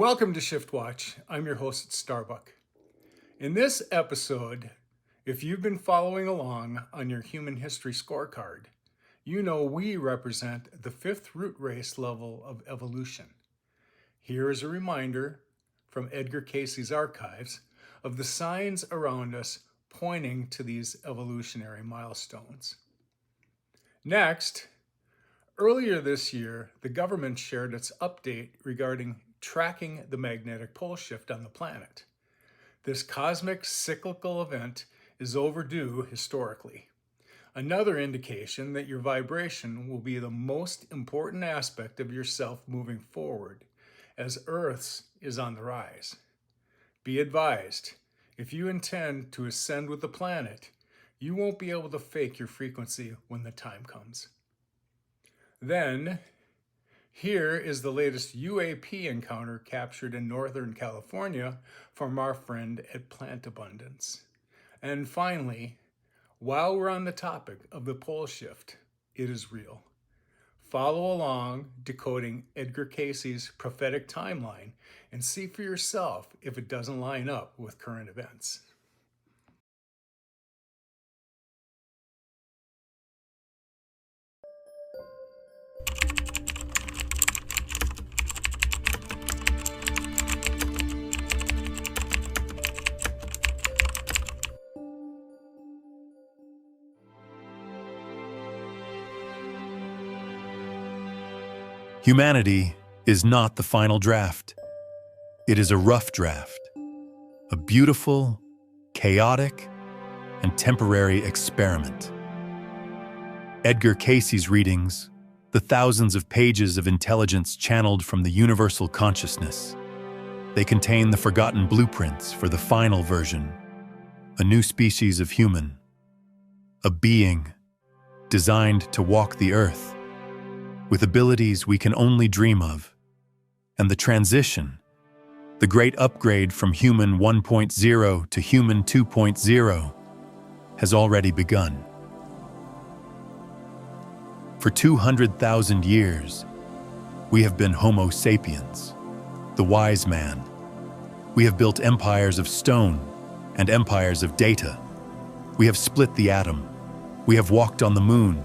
Welcome to ShiftWatch. I'm your host at Starbuck. In this episode, if you've been following along on your human history scorecard, you know we represent the fifth root race level of evolution. Here is a reminder from Edgar Cayce Archives of the signs around us pointing to these evolutionary milestones. Next, earlier this year, the government shared its update regarding tracking the magnetic pole shift on the planet. This cosmic cyclical event is overdue historically. Another indication that your vibration will be the most important aspect of yourself moving forward, as Earth's is on the rise. Be advised, if you intend to ascend with the planet, you won't be able to fake your frequency when the time comes. Then, here is the latest UAP encounter captured in Northern California from our friend at Plant Abundance. And finally, while we're on the topic of the pole shift, it is real. Follow along decoding Edgar Cayce's prophetic timeline and see for yourself if it doesn't line up with current events. Humanity is not the final draft. It is a rough draft, a beautiful, chaotic, and temporary experiment. Edgar Cayce's readings, the thousands of pages of intelligence channeled from the universal consciousness, they contain the forgotten blueprints for the final version, a new species of human, a being designed to walk the earth, with abilities we can only dream of. And the transition, the great upgrade from human 1.0 to human 2.0, has already begun. For 200,000 years, we have been Homo sapiens, the wise man. We have built empires of stone and empires of data. We have split the atom. We have walked on the moon.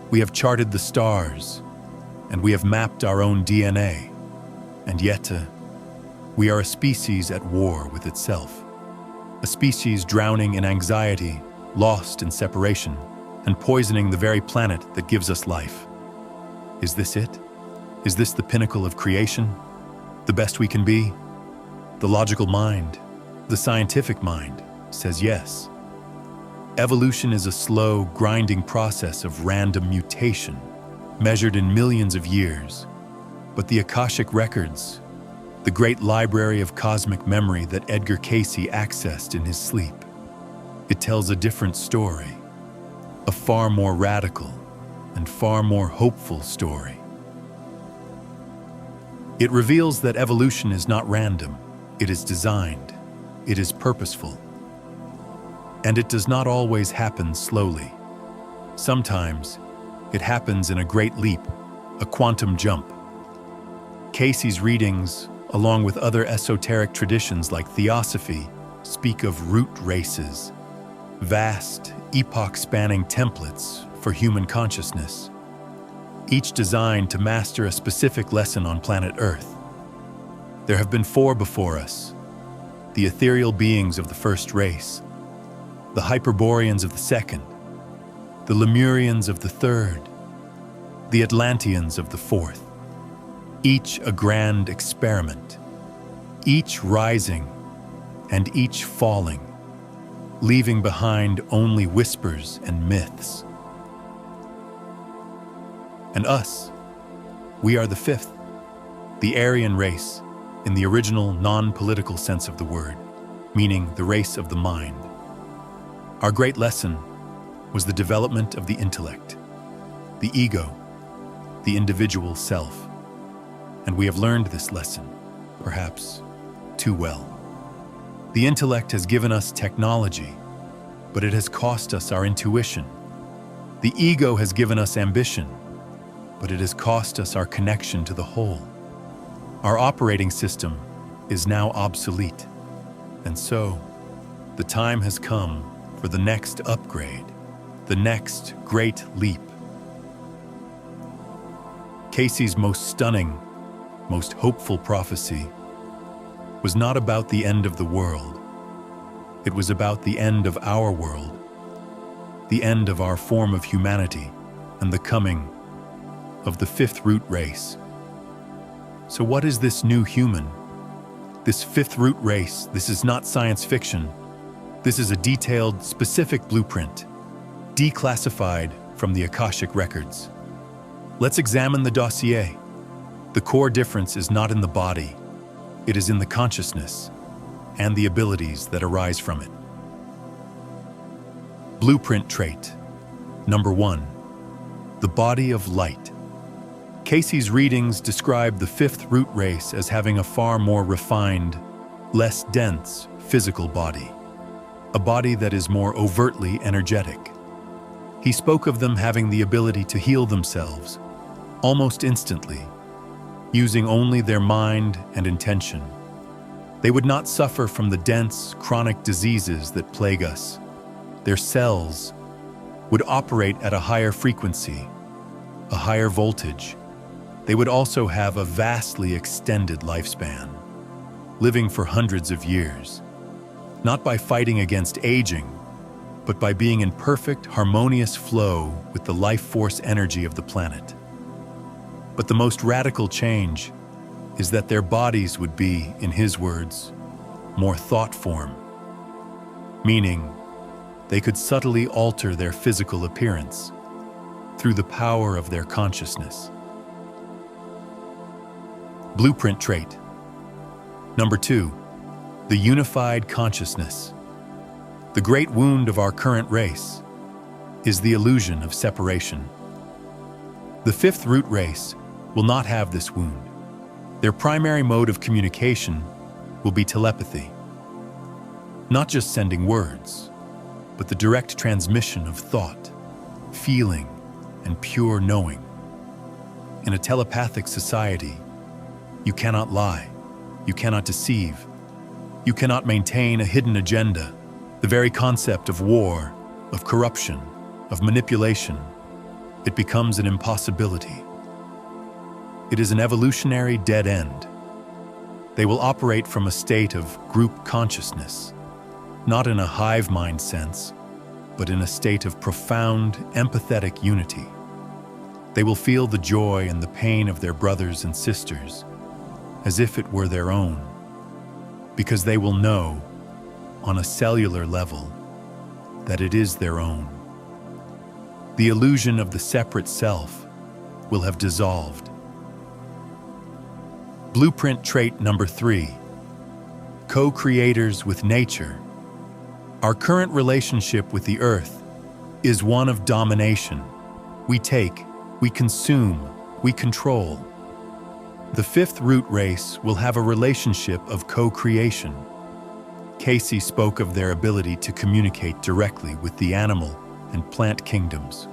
We have charted the stars. And we have mapped our own DNA. And yet, we are a species at war with itself. A species drowning in anxiety, lost in separation, and poisoning the very planet that gives us life. Is this it? Is this the pinnacle of creation? The best we can be? The logical mind, the scientific mind, says yes. Evolution is a slow, grinding process of random mutation, measured in millions of years. But the Akashic Records, the great library of cosmic memory that Edgar Cayce accessed in his sleep, it tells a different story, a far more radical and far more hopeful story. It reveals that evolution is not random, it is designed, it is purposeful. And it does not always happen slowly. Sometimes, it happens in a great leap, a quantum jump. Cayce's readings, along with other esoteric traditions like theosophy, speak of root races, vast, epoch-spanning templates for human consciousness, each designed to master a specific lesson on planet Earth. There have been 4 before us: the ethereal beings of the first race, the Hyperboreans of the second, the Lemurians of the third, the Atlanteans of the fourth, each a grand experiment, each rising and each falling, leaving behind only whispers and myths. And us, we are the 5th, the Aryan race, in the original non-political sense of the word, meaning the race of the mind. Our great lesson was the development of the intellect, the ego, the individual self. And we have learned this lesson, perhaps too well. The intellect has given us technology, but it has cost us our intuition. The ego has given us ambition, but it has cost us our connection to the whole. Our operating system is now obsolete. And so, the time has come for the next upgrade, the next great leap. Cayce's most stunning, most hopeful prophecy was not about the end of the world. It was about the end of our world, the end of our form of humanity, and the coming of the fifth root race. So what is this new human? This fifth root race, this is not science fiction. This is a detailed, specific blueprint, declassified from the Akashic records. Let's examine the dossier. The core difference is not in the body. It is in the consciousness and the abilities that arise from it. Blueprint trait. Number 1. The body of light. Cayce's readings describe the fifth root race as having a far more refined, less dense physical body, a body that is more overtly energetic. He spoke of them having the ability to heal themselves, almost instantly, using only their mind and intention. They would not suffer from the dense, chronic diseases that plague us. Their cells would operate at a higher frequency, a higher voltage. They would also have a vastly extended lifespan, living for hundreds of years, not by fighting against aging, but by being in perfect, harmonious flow with the life force energy of the planet. But the most radical change is that their bodies would be, in his words, more thought form, meaning they could subtly alter their physical appearance through the power of their consciousness. Blueprint trait. Number 2, the unified consciousness. The great wound of our current race is the illusion of separation. The fifth root race will not have this wound. Their primary mode of communication will be telepathy. Not just sending words, but the direct transmission of thought, feeling, and pure knowing. In a telepathic society, you cannot lie, you cannot deceive, you cannot maintain a hidden agenda. The very concept of war, of corruption, of manipulation, it becomes an impossibility. It is an evolutionary dead end. They will operate from a state of group consciousness, not in a hive mind sense, but in a state of profound, empathetic unity. They will feel the joy and the pain of their brothers and sisters as if it were their own, because they will know, on a cellular level, that it is their own. The illusion of the separate self will have dissolved. Blueprint trait number 3, co-creators with nature. Our current relationship with the earth is one of domination. We take, we consume, we control. The fifth root race will have a relationship of co-creation. Cayce spoke of their ability to communicate directly with the animal and plant kingdoms,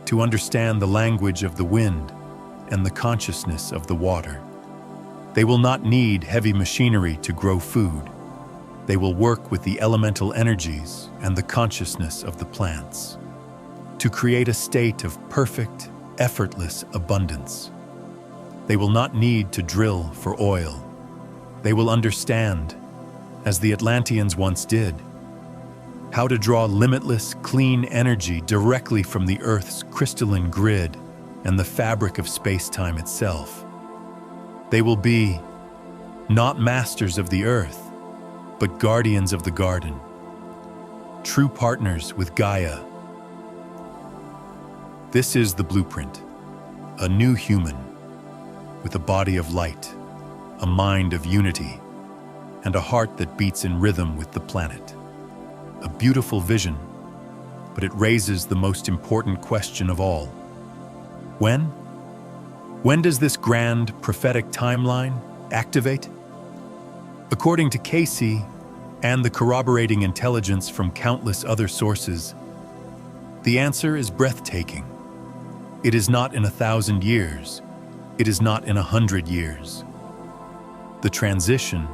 to understand the language of the wind and the consciousness of the water. They will not need heavy machinery to grow food. They will work with the elemental energies and the consciousness of the plants to create a state of perfect, effortless abundance. They will not need to drill for oil. They will understand, as the Atlanteans once did, how to draw limitless, clean energy directly from the Earth's crystalline grid and the fabric of space-time itself. They will be not masters of the Earth, but guardians of the garden, true partners with Gaia. This is the blueprint, a new human with a body of light, a mind of unity, and a heart that beats in rhythm with the planet. A beautiful vision, but it raises the most important question of all. When? When does this grand prophetic timeline activate? According to Cayce and the corroborating intelligence from countless other sources, the answer is breathtaking. It is not in 1,000 years. It is not in 100 years. The transition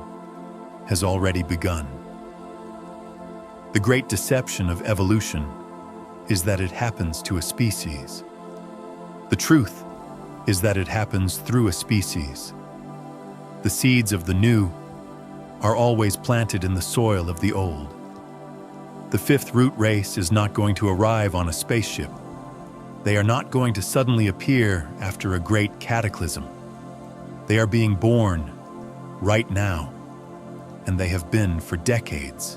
has already begun. The great deception of evolution is that it happens to a species. The truth is that it happens through a species. The seeds of the new are always planted in the soil of the old. The fifth root race is not going to arrive on a spaceship. They are not going to suddenly appear after a great cataclysm. They are being born right now, and they have been for decades.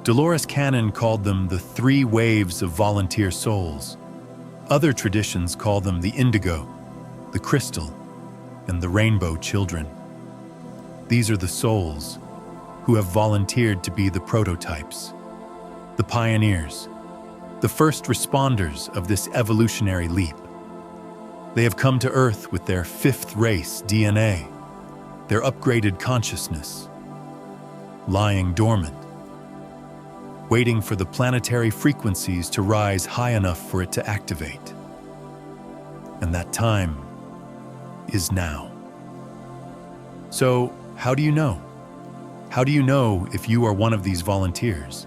Dolores Cannon called them the 3 waves of volunteer souls. Other traditions call them the indigo, the crystal, and the rainbow children. These are the souls who have volunteered to be the prototypes, the pioneers, the first responders of this evolutionary leap. They have come to Earth with their 5th race DNA, their upgraded consciousness, lying dormant, waiting for the planetary frequencies to rise high enough for it to activate. And that time is now. So, how do you know? How do you know if you are one of these volunteers?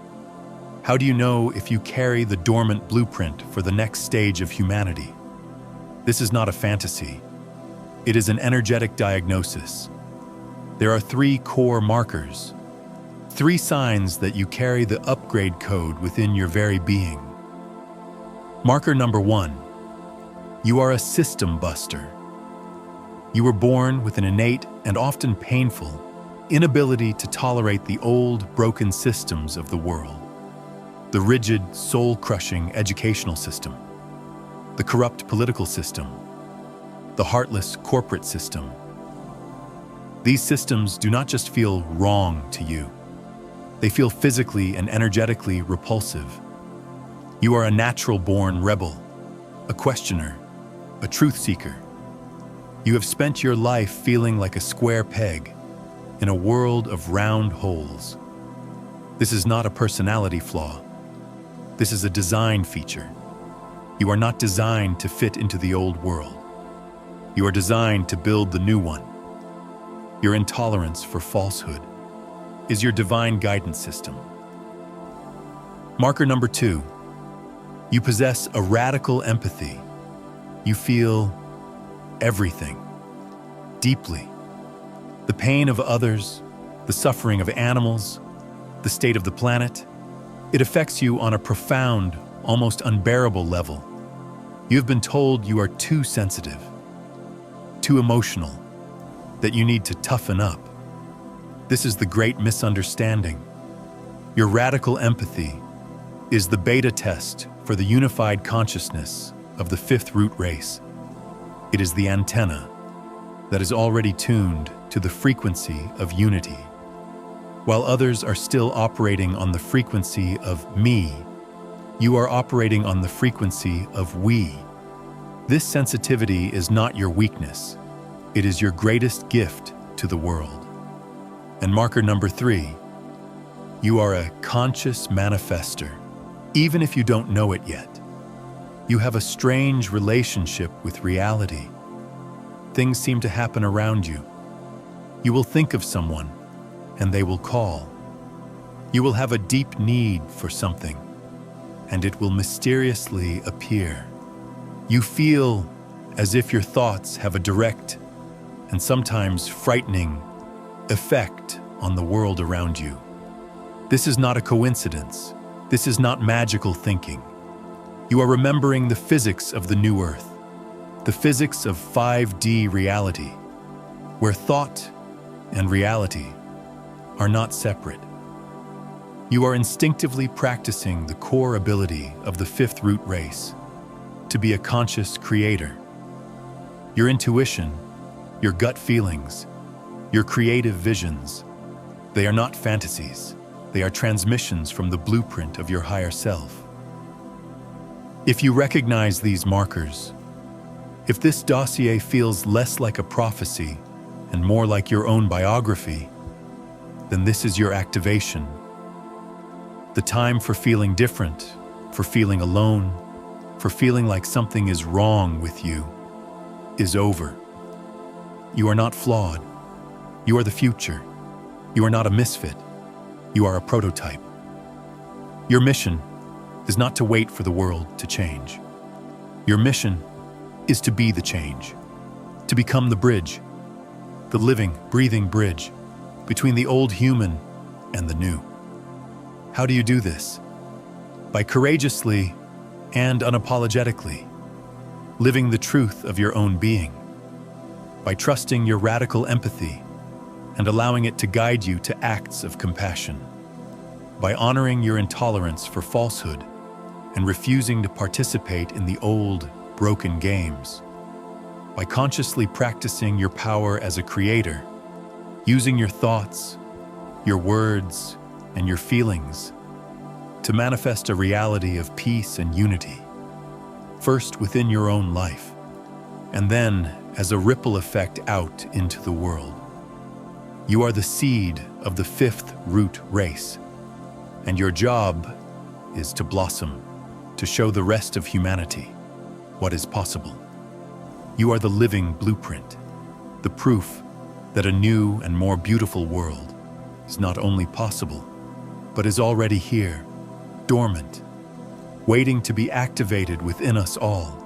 How do you know if you carry the dormant blueprint for the next stage of humanity? This is not a fantasy. It is an energetic diagnosis. There are 3 core markers, 3 signs that you carry the upgrade code within your very being. Marker number 1, you are a system buster. You were born with an innate and often painful inability to tolerate the old, broken systems of the world. The rigid, soul-crushing educational system, the corrupt political system, the heartless corporate system. These systems do not just feel wrong to you. They feel physically and energetically repulsive. You are a natural-born rebel, a questioner, a truth seeker. You have spent your life feeling like a square peg in a world of round holes. This is not a personality flaw. This is a design feature. You are not designed to fit into the old world. You are designed to build the new one. Your intolerance for falsehood is your divine guidance system. Marker number 2, you possess a radical empathy. You feel everything, deeply. The pain of others, the suffering of animals, the state of the planet. It affects you on a profound, almost unbearable level. You have been told you are too sensitive, too emotional, that you need to toughen up. This is the great misunderstanding. Your radical empathy is the beta test for the unified consciousness of the 5th root race. It is the antenna that is already tuned to the frequency of unity. While others are still operating on the frequency of me, you are operating on the frequency of we. This sensitivity is not your weakness. It is your greatest gift to the world. And marker number 3, you are a conscious manifester, even if you don't know it yet. You have a strange relationship with reality. Things seem to happen around you. You will think of someone, and they will call. You will have a deep need for something, and it will mysteriously appear. You feel as if your thoughts have a direct and sometimes frightening effect on the world around you. This is not a coincidence. This is not magical thinking. You are remembering the physics of the new earth, the physics of 5D reality, where thought and reality are not separate. You are instinctively practicing the core ability of the 5th root race, to be a conscious creator. Your intuition, your gut feelings, your creative visions, they are not fantasies. They are transmissions from the blueprint of your higher self. If you recognize these markers, if this dossier feels less like a prophecy and more like your own biography, then this is your activation. The time for feeling different, for feeling alone, for feeling like something is wrong with you, is over. You are not flawed. You are the future. You are not a misfit. You are a prototype. Your mission is not to wait for the world to change. Your mission is to be the change, to become the bridge, the living, breathing bridge between the old human and the new. How do you do this? By courageously and unapologetically living the truth of your own being, by trusting your radical empathy and allowing it to guide you to acts of compassion, by honoring your intolerance for falsehood and refusing to participate in the old, broken games, by consciously practicing your power as a creator, using your thoughts, your words, and your feelings to manifest a reality of peace and unity, first within your own life, and then as a ripple effect out into the world. You are the seed of the fifth root race, and your job is to blossom, to show the rest of humanity what is possible. You are the living blueprint, the proof that a new and more beautiful world is not only possible, but is already here, dormant, waiting to be activated within us all.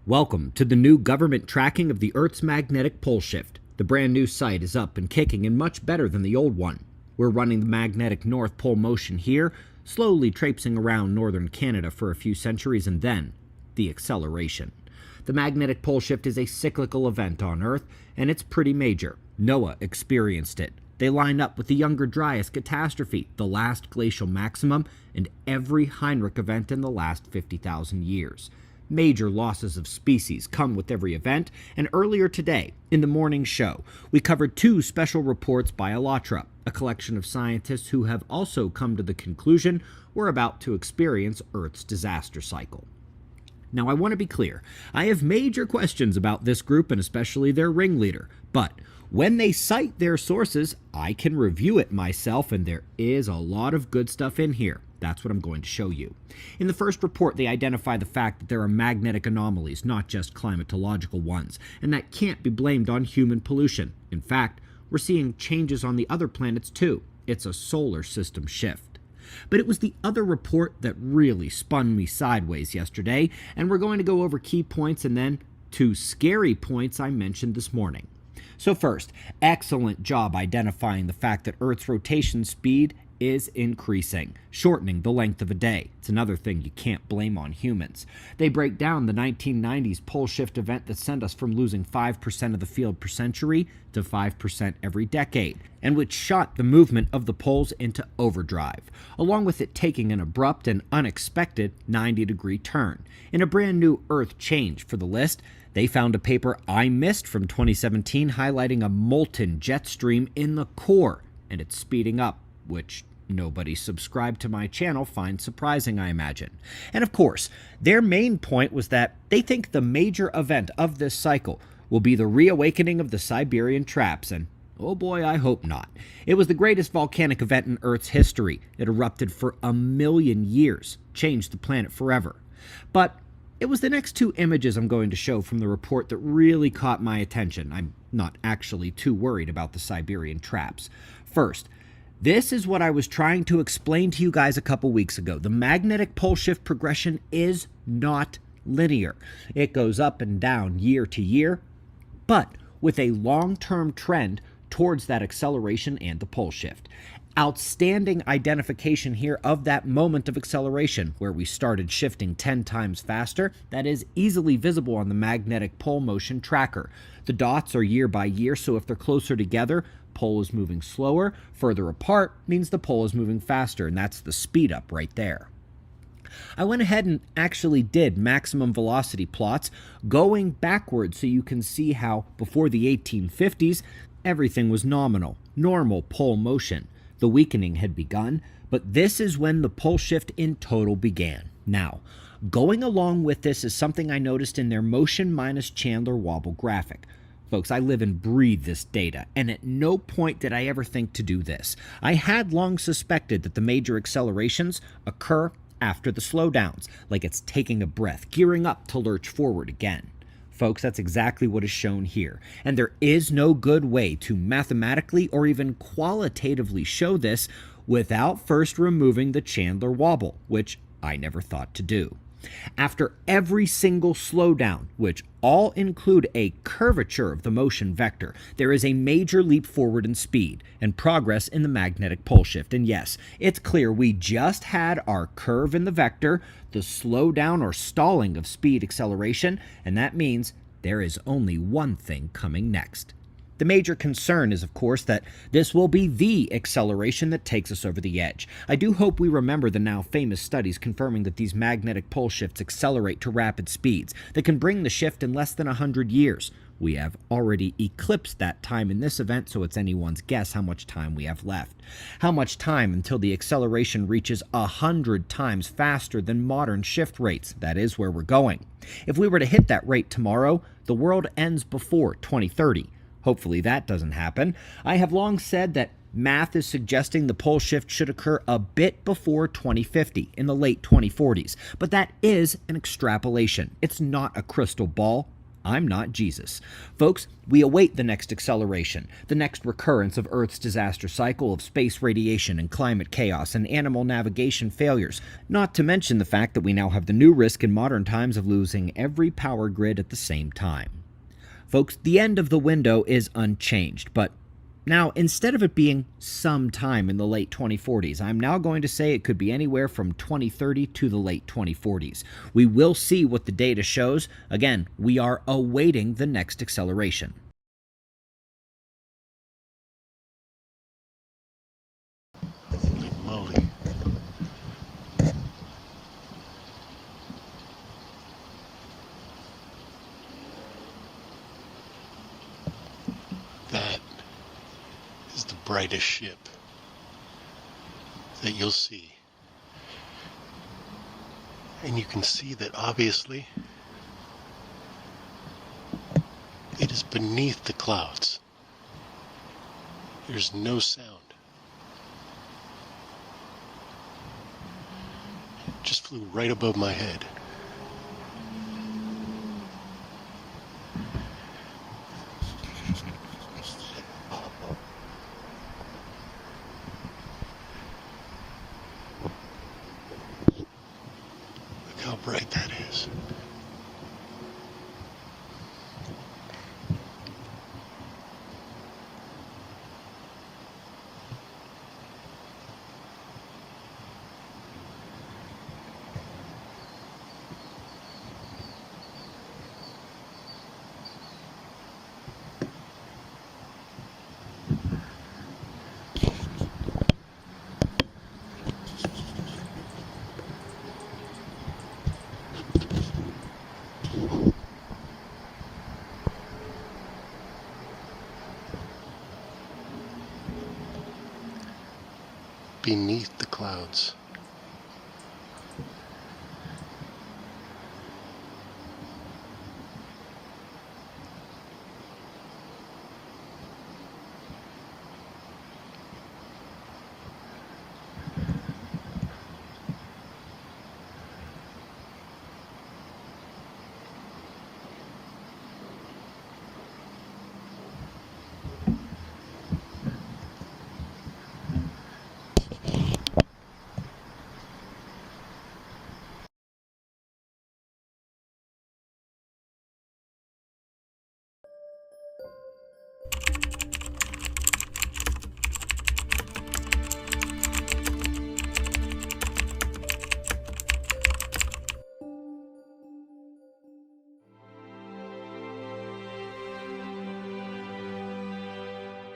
Welcome to the new government tracking of the Earth's magnetic pole shift. The brand new site is up and kicking and much better than the old one. We're running the magnetic North Pole motion here, slowly traipsing around northern Canada for a few centuries, and then the acceleration. The magnetic pole shift is a cyclical event on Earth, and it's pretty major. NOAA experienced it. They line up with the Younger Dryas catastrophe, the last glacial maximum, and every Heinrich event in the last 50,000 years. Major losses of species come with every event, and earlier today, in the morning show, we covered two special reports by ALLATRA, a collection of scientists who have also come to the conclusion we're about to experience Earth's disaster cycle. Now, I want to be clear, I have major questions about this group and especially their ringleader, but when they cite their sources, I can review it myself, and there is a lot of good stuff in here. That's what I'm going to show you. In the first report, they identify the fact that there are magnetic anomalies, not just climatological ones, and that can't be blamed on human pollution. In fact, we're seeing changes on the other planets too. It's a solar system shift. But it was the other report that really spun me sideways yesterday, and we're going to go over key points and then two scary points I mentioned this morning. So first, excellent job identifying the fact that Earth's rotation speed is increasing, shortening the length of a day. It's another thing you can't blame on humans. They break down the 1990s pole shift event that sent us from losing 5% of the field per century to 5% every decade, and which shot the movement of the poles into overdrive, along with it taking an abrupt and unexpected 90-degree turn. In a brand new Earth change for the list, they found a paper I missed from 2017 highlighting a molten jet stream in the core, and it's speeding up, which nobody subscribed to my channel finds surprising, I imagine. And of course, their main point was that they think the major event of this cycle will be the reawakening of the Siberian traps, and oh boy, I hope not. It was the greatest volcanic event in Earth's history. It erupted for 1 million years, changed the planet forever. But it was the next two images I'm going to show from the report that really caught my attention. I'm not actually too worried about the Siberian traps. First, this is what I was trying to explain to you guys a couple weeks ago. The magnetic pole shift progression is not linear. It goes up and down year to year, but with a long-term trend towards that acceleration and the pole shift. Outstanding identification here of that moment of acceleration where we started shifting 10 times faster. That is easily visible on the magnetic pole motion tracker. The dots are year by year, so if they're closer together, pole is moving slower. Further apart means the pole is moving faster, and that's the speed up right there. I went ahead and actually did maximum velocity plots going backwards so you can see how before the 1850s, everything was nominal, normal pole motion. The weakening had begun, but this is when the pole shift in total began. Now, going along with this is something I noticed in their motion minus Chandler wobble graphic. Folks, I live and breathe this data, and at no point did I ever think to do this. I had long suspected that the major accelerations occur after the slowdowns, like it's taking a breath, gearing up to lurch forward again. folks. That's exactly what is shown here. And there is no good way to mathematically or even qualitatively show this without first removing the Chandler wobble, which I never thought to do. After every single slowdown, which all include a curvature of the motion vector, there is a major leap forward in speed and progress in the magnetic pole shift. And yes, it's clear we just had our curve in the vector, the slowdown or stalling of speed acceleration, and that means there is only one thing coming next. The major concern is, of course, that this will be the acceleration that takes us over the edge. I do hope we remember the now famous studies confirming that these magnetic pole shifts accelerate to rapid speeds that can bring the shift in less than 100 years. We have already eclipsed that time in this event, so it's anyone's guess how much time we have left. How much time until the acceleration reaches 100 times faster than modern shift rates? That is where we're going. If we were to hit that rate tomorrow, the world ends before 2030. Hopefully that doesn't happen. I have long said that math is suggesting the pole shift should occur a bit before 2050, in the late 2040s. But that is an extrapolation. It's not a crystal ball. I'm not Jesus. Folks, we await the next acceleration, the next recurrence of Earth's disaster cycle of space radiation and climate chaos and animal navigation failures, not to mention the fact that we now have the new risk in modern times of losing every power grid at the same time. Folks, the end of the window is unchanged, but now instead of it being sometime in the late 2040s, I'm now going to say it could be anywhere from 2030 to the late 2040s. We will see what the data shows. Again, we are awaiting the next acceleration. Moly. That is the brightest ship that you'll see. And you can see that obviously it is beneath the clouds. There's no sound. It just flew right above my head. How bright that is. Beneath the clouds.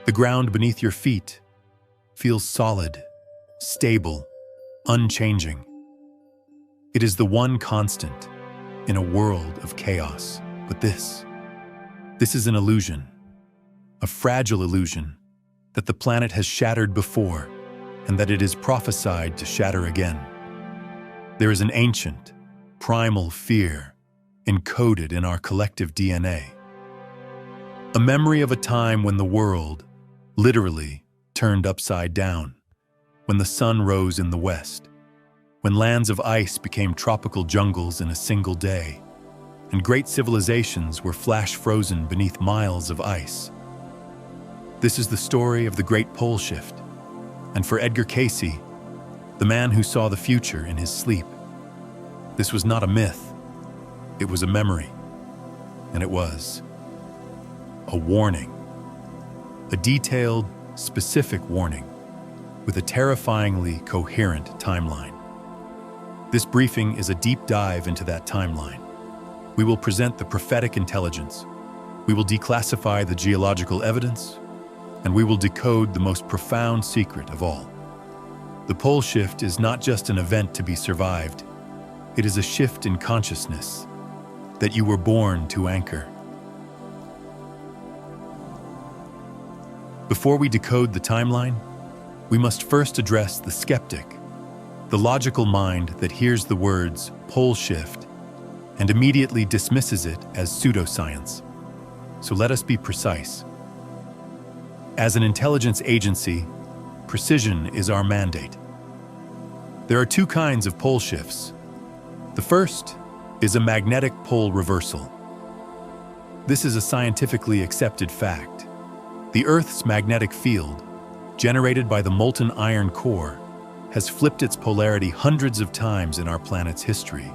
The ground beneath your feet feels solid, stable, unchanging. It is the one constant in a world of chaos. But this is an illusion, a fragile illusion that the planet has shattered before and that it is prophesied to shatter again. There is an ancient, primal fear encoded in our collective DNA. A memory of a time when the world literally turned upside down, when the sun rose in the west, when lands of ice became tropical jungles in a single day, and great civilizations were flash-frozen beneath miles of ice. This is the story of the Great Pole Shift, and for Edgar Cayce, the man who saw the future in his sleep, this was not a myth, it was a memory, and it was a warning. A detailed, specific warning with a terrifyingly coherent timeline. This briefing is a deep dive into that timeline. We will present the prophetic intelligence, we will declassify the geological evidence, and we will decode the most profound secret of all. The pole shift is not just an event to be survived, it is a shift in consciousness that you were born to anchor. Before we decode the timeline, we must first address the skeptic, the logical mind that hears the words pole shift and immediately dismisses it as pseudoscience. So let us be precise. As an intelligence agency, precision is our mandate. There are two kinds of pole shifts. The first is a magnetic pole reversal. This is a scientifically accepted fact. The Earth's magnetic field, generated by the molten iron core, has flipped its polarity hundreds of times in our planet's history.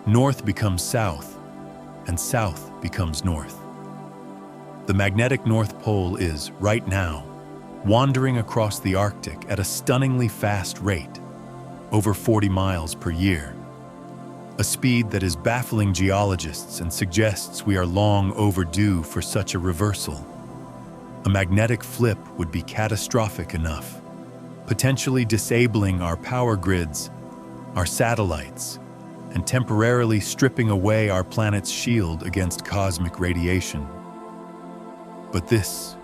North becomes south, and south becomes north. The magnetic North Pole is, right now, wandering across the Arctic at a stunningly fast rate, over 40 miles per year. A speed that is baffling geologists and suggests we are long overdue for such a reversal. A magnetic flip would be catastrophic enough, potentially disabling our power grids, our satellites, and temporarily stripping away our planet's shield against cosmic radiation. But this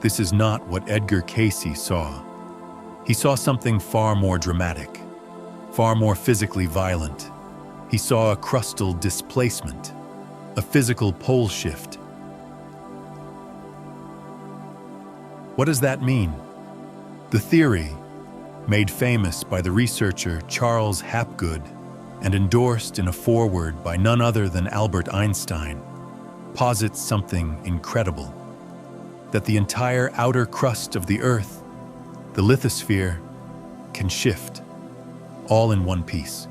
is not what Edgar Cayce saw. He saw something far more dramatic, far more physically violent. He saw a crustal displacement, a physical pole shift. What does that mean? The theory, made famous by the researcher Charles Hapgood and endorsed in a foreword by none other than Albert Einstein, posits something incredible: that the entire outer crust of the Earth, the lithosphere, can shift, all in one piece,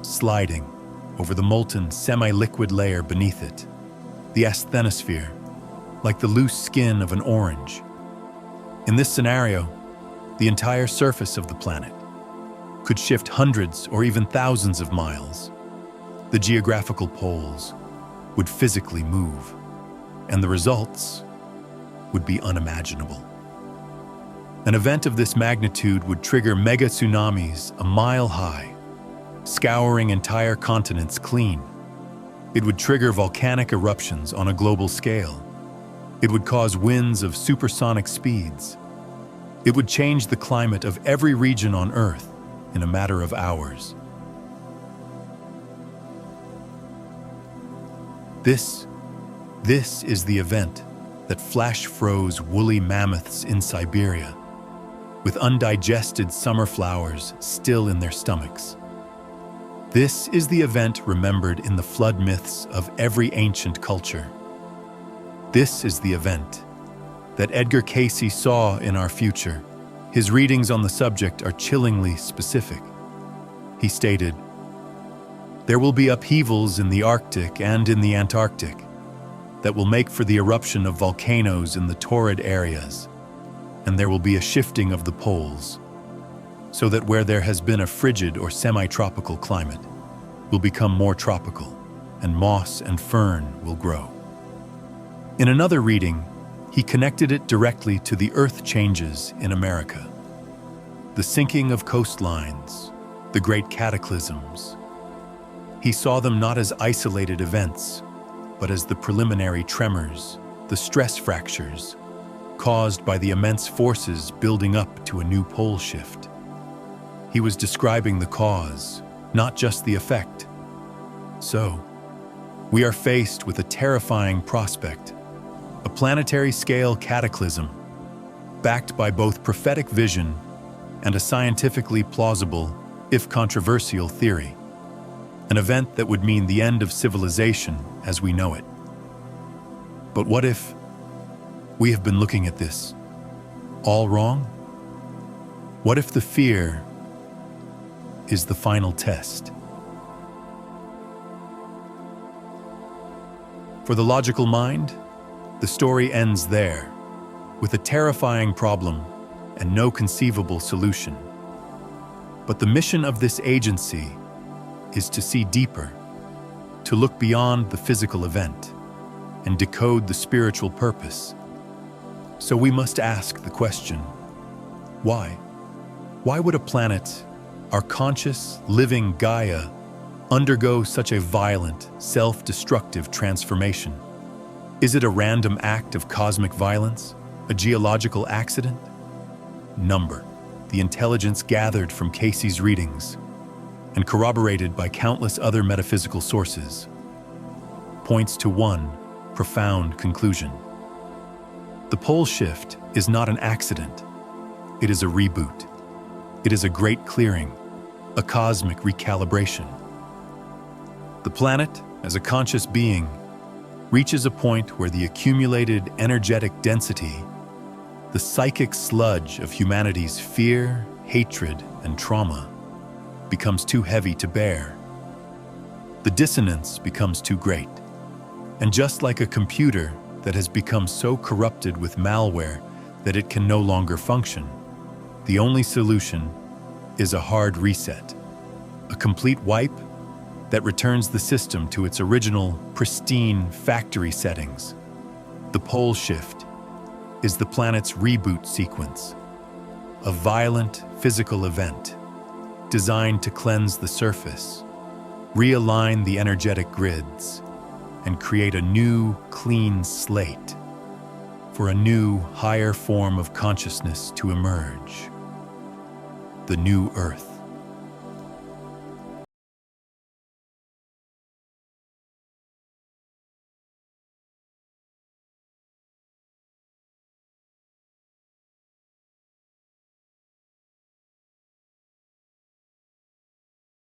sliding over the molten semi-liquid layer beneath it, the asthenosphere, like the loose skin of an orange. In this scenario, the entire surface of the planet could shift hundreds or even thousands of miles. The geographical poles would physically move, and the results would be unimaginable. An event of this magnitude would trigger mega tsunamis a mile high, scouring entire continents clean. It would trigger volcanic eruptions on a global scale. It would cause winds of supersonic speeds. It would change the climate of every region on Earth in a matter of hours. This is the event that flash froze woolly mammoths in Siberia, with undigested summer flowers still in their stomachs. This is the event remembered in the flood myths of every ancient culture. This is the event that Edgar Cayce saw in our future. His readings on the subject are chillingly specific. He stated, "There will be upheavals in the Arctic and in the Antarctic that will make for the eruption of volcanoes in the torrid areas, and there will be a shifting of the poles, so that where there has been a frigid or semi-tropical climate will become more tropical, and moss and fern will grow." In another reading, he connected it directly to the earth changes in America. The sinking of coastlines, the great cataclysms. He saw them not as isolated events, but as the preliminary tremors, the stress fractures, caused by the immense forces building up to a new pole shift. He was describing the cause, not just the effect. So, we are faced with a terrifying prospect, a planetary-scale cataclysm, backed by both prophetic vision and a scientifically plausible, if controversial, theory. an event that would mean the end of civilization as we know it. But what if we have been looking at this all wrong? What if the fear is the final test? For the logical mind, the story ends there, with a terrifying problem and no conceivable solution. But the mission of this agency is to see deeper, to look beyond the physical event, and decode the spiritual purpose. So we must ask the question, why? Why would a planet, our conscious, living Gaia, undergo such a violent, self-destructive transformation? Is it a random act of cosmic violence? A geological accident? Number, the intelligence gathered from Cayce's readings and corroborated by countless other metaphysical sources, points to one profound conclusion. The pole shift is not an accident. It is a reboot. It is a great clearing, a cosmic recalibration. The planet, as a conscious being, reaches a point where the accumulated energetic density, the psychic sludge of humanity's fear, hatred, and trauma, becomes too heavy to bear. The dissonance becomes too great. And just like a computer that has become so corrupted with malware that it can no longer function, the only solution is a hard reset, a complete wipe that returns the system to its original, pristine factory settings. The pole shift is the planet's reboot sequence, a violent physical event designed to cleanse the surface, realign the energetic grids, and create a new, clean slate for a new, higher form of consciousness to emerge. The new Earth.